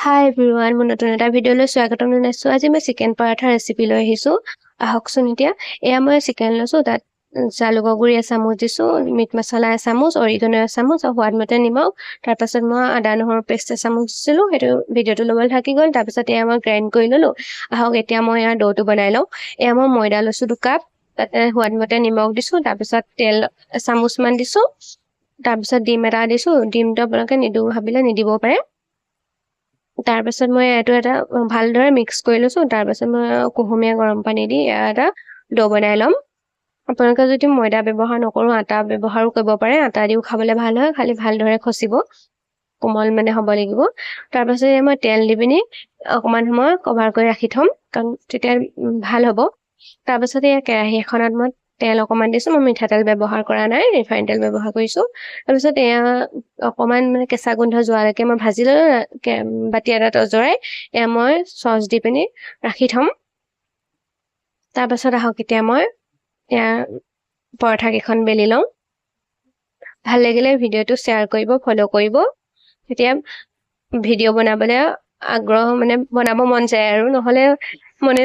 হাই everyone, মোৰ নতুন এটা ভিডিঅ'লৈ স্বাগতম জনাইছোঁ। আজি মই চিকেন পৰাঠা ৰেচিপি লৈ আহিছোঁ। আহকচোন এতিয়া। এয়া মই চিকেন লৈছোঁ, তাত জালুকৰ গুড়ি এচামুচ দিছোঁ, মিট মছলা এচামুচ, অৰিগেনো এচামুচ আৰু সোৱাদমতে নিমখ। তাৰপাছত মই আদা নহৰু পেষ্ট এচামুচ দিছিলোঁ, সেইটো ভিডিঅ'টো ল'বলৈ থাকি গ'ল। তাৰপিছত এয়া মই গ্ৰাইণ্ড কৰি ল'লোঁ। আহক এতিয়া মই ইয়াৰ ড'টো বনাই লওঁ। এয়া মই ময়দা লৈছোঁ 2 কাপ, তাতে সোৱাদমতে নিমখ দিছোঁ, তাৰপিছত তেল এচামুচমান দিছোঁ, তাৰপিছত ডিম এটা দিছোঁ। ডিমটো আপোনালোকে নিদিওঁ ভাবিলে নিদিবও পাৰে। তাৰপাছত মই এইটো এটা ভালদৰে মিক্স কৰি লৈছোঁ। তাৰপাছত মই কুহুমীয়া গৰম পানী দি এটা ডো বনাই ল'ম। আপোনালোকে যদি ময়দা ব্যৱহাৰ নকৰোঁ, আটা ব্যৱহাৰো কৰিব পাৰে। আটা দিও খাবলৈ ভাল হয়, খালি ভালদৰে খচিব, কোমল মানে হ'ব লাগিব। তাৰপাছত মই তেল দি পিনি অকণমান সময় কভাৰ কৰি ৰাখি থ'ম, কাৰণ তেতিয়া ভাল হ'ব। তাৰপাছত এই কেৰাহী এখনত মই তেল অকণমান দিছোঁ। মই মিঠাতেল ব্যৱহাৰ কৰা নাই, ৰিফাইন তেল ব্যৱহাৰ কৰিছোঁ। তাৰপিছত এয়া অকণমান মানে কেঁচা গোন্ধ যোৱালৈকে মই ভাজি ল'লোঁ। বাতি এটাত অজৰাই এয়া মই চচ দি পিনি ৰাখি থ'ম। তাৰপাছত আহক এতিয়া মই এয়া পৰঠা কেইখন বেলি লওঁ। ভাল লাগিলে ভিডিঅ'টো শ্বেয়াৰ কৰিব, ফ'ল' কৰিব। তেতিয়া ভিডিঅ' বনাবলৈ আগ্ৰহ মানে বনাব মন যায় আৰু, নহ'লে মনে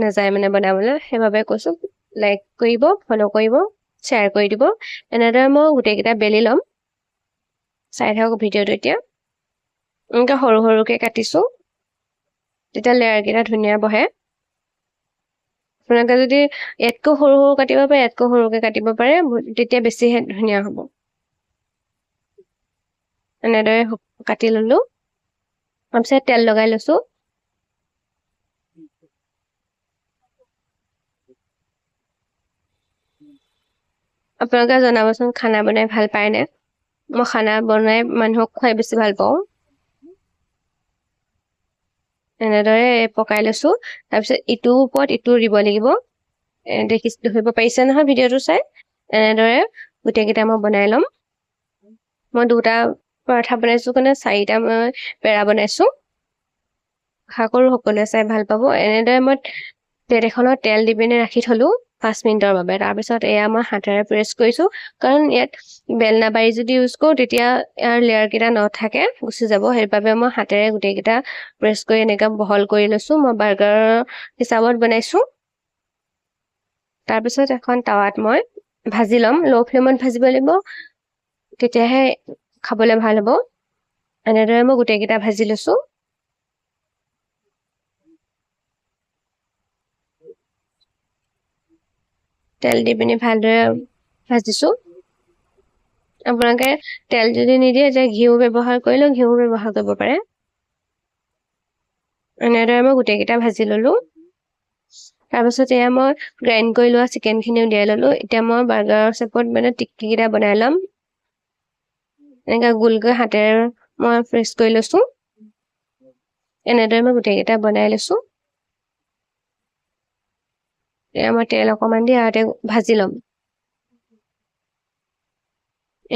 নাযায় মানে বনাবলৈ। সেইবাবে কৈছোঁ, লাইক কৰিব, ফ'ল' কৰিব, শ্বেয়াৰ কৰি দিব। এনেদৰে মই গোটেইকেইটা বেলি ল'ম। চাই থাকক ভিডিঅ'টো এতিয়া। এনেকৈ সৰু সৰুকৈ কাটিছোঁ, তেতিয়া লেয়াৰকেইটা ধুনীয়া বহে। আপোনালোকে যদি ইয়াতকৈ সৰু সৰু কাটিব পাৰে, ইয়াতকৈ সৰুকৈ কাটিব পাৰে, তেতিয়া বেছিহে ধুনীয়া হ'ব। এনেদৰে কাটি ল'লোঁ। তাৰপিছত তেল লগাই লৈছোঁ। আপোনালোকে জনাবচোন খানা বনাই ভাল পায়নে? মই খানা বনাই মানুহক খুৱাই বেছি ভাল পাওঁ। এনেদৰে পকাই লৈছোঁ। তাৰপিছত ইটোৰ ওপৰত ইটো দিব লাগিব। ধৰিব পাৰিছে নহয় ভিডিঅ'টো চাই। এনেদৰে গোটেইকেইটা মই বনাই ল'ম। মই 2টা পৰঠা বনাইছোঁ কাৰণে 4টা মই পেৰা বনাইছোঁ। আশা কৰোঁ সকলোৱে চাই ভাল পাব। এনেদৰে মই প্লেট এখনত তেল দি পিনে ৰাখি থ'লোঁ 5 মিনিটৰ বাবে। তাৰপিছত এয়া মই হাতেৰে প্ৰেছ কৰিছোঁ, কাৰণ ইয়াত বেলনা বাৰী যদি ইউজ কৰোঁ, তেতিয়া ইয়াৰ লেয়াৰকেইটা নাথাকে, গুচি যাব। সেইবাবে মই হাতেৰে গোটেইকেইটা প্ৰেছ কৰি এনেকৈ বহল কৰি লৈছোঁ। মই বাৰ্গাৰৰ হিচাপত বনাইছোঁ। তাৰপিছত এখন টাৱাত মই ভাজি ল'ম। ল' ফ্লেমত ভাজিব লাগিব, তেতিয়াহে খাবলৈ ভাল হ'ব। এনেদৰে মই গোটেইকেইটা ভাজি লৈছোঁ। তেল দি পিনি ভালদৰে ভাজিছোঁ। আপোনালোকে তেল যদি নিদিয়ে, তেতিয়া ঘিউ ব্যৱহাৰ কৰিলেও ঘিউ ব্যৱহাৰ কৰিব পাৰে। এনেদৰে মই গোটেইকেইটা ভাজি ল'লোঁ। তাৰপিছত এয়া মই গ্ৰাইণ্ড কৰি লোৱা চিকেনখিনি উলিয়াই ল'লোঁ। এতিয়া মই বাৰ্গাৰৰ শ্বেপত মানে টিক্কিকেইটা বনাই ল'ম। এনেকৈ গোলকৈ হাতেৰে মই প্ৰেছ কৰি লৈছোঁ। এনেদৰে মই গোটেইকেইটা বনাই লৈছোঁ। এয়া মই তেল অকণমান দি ইয়াতে ভাজি ল'ম।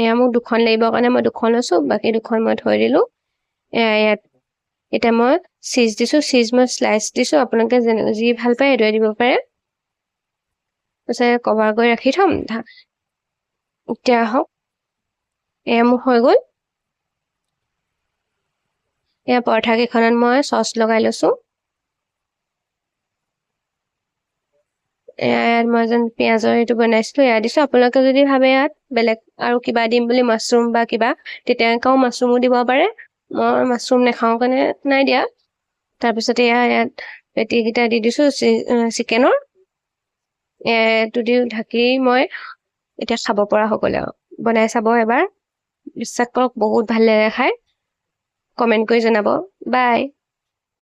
এয়া মোক 2খন লাগিব কাৰণে মই 2খন লৈছোঁ, বাকী 2খন মই থৈ দিলোঁ। ইয়াত এতিয়া মই চীজ দিছোঁ। চীজ মই শ্লাইচ দিছোঁ। আপোনালোকে যি ভাল পায় সেইটোৱে দিব পাৰে। তাৰপিছত কভাৰ কৰি ৰাখি থ'ম। এতিয়া আহক, এয়া মোৰ হৈ গ'ল। এয়া পৰঠা কেইখনত মই চচ লগাই লৈছোঁ। ইয়াত মই যেন পিঁয়াজৰ এইটো বনাইছিলোঁ, এয়া দিছোঁ। আপোনালোকে যদি ভাবে ইয়াত বেলেগ আৰু কিবা দিম বুলি, মাছৰুম বা কিবা, তেতিয়া এনেকুৱাও মাছৰুমো দিব পাৰে। মই মাছৰুম নাখাওঁ কাৰণে নাই দিয়া। তাৰপিছত ইয়াত পেটিকেইটা দি দিছোঁ চিকেনৰ। এইটো দি ঢাকি মই এতিয়া খাব পৰা হৈ গ'ল আৰু। বনাই চাব এবাৰ, বিশ্বাস কৰক বহুত ভাল লাগে খাই। কমেণ্ট কৰি জনাব। বাই।